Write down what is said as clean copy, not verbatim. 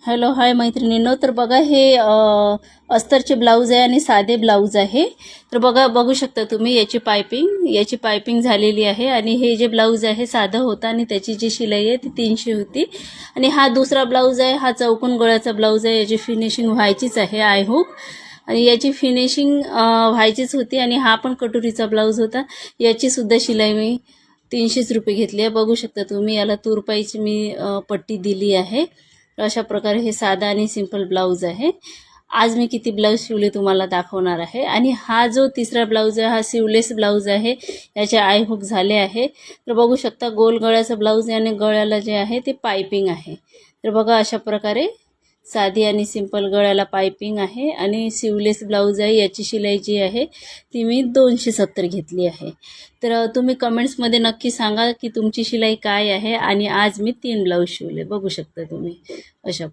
Hello hi मैत्रिणींनो, तर बघा हे अस्तरचे ब्लाऊज आहे आणि साधे ब्लाऊज आहे. तर बघू शकता तुम्ही याची पायपिंग झालेली आहे. आणि हे जे ब्लाऊज आहे साधं होतं आणि त्याची जी शिलाई आहे ती 300 होती. आणि हा दुसरा ब्लाऊज आहे, हा चौकोन गळ्याचा ब्लाऊज आहे. याची फिनिशिंग व्हायचीच आहे आय होप. आणि याची फिनिशिंग व्हायचीच होती. आणि हा पण कटोरीचा ब्लाऊज होता. याची सुद्धा शिलाई मी 300 रुपये घेतली आहे. बघू शकता तुम्ही, याला तुरपाईची मी पट्टी दिली आहे. अशा प्रकारे हे साधा आणि सिंपल ब्लाऊज आहे. आज मी किती ब्लाऊज शिवले तुम्हाला दाखवणार आहे. आणि हा जो तिसरा ब्लाऊज आहे हा सिवलेस ब्लाऊज आहे. याचे आय हुक झाले आहे. तर बघू शकता गोल गळ्याचा ब्लाऊज आहे आणि गळ्याला जे आहे ते पायपिंग आहे. तर बघा अशा प्रकारे साधी आणि सिंपल गळ्याला पायपिंग आहे. आणि सिवलेस ब्लाऊज आहे. याची शिलाई जी आहे ती मी 270 घेतली आहे. तर तुम्ही कमेंट्समध्ये नक्की सांगा की तुमची शिलाई काय आहे. आणि आज मी 3 ब्लाऊज शिवले, बघू शकता तुम्ही अशा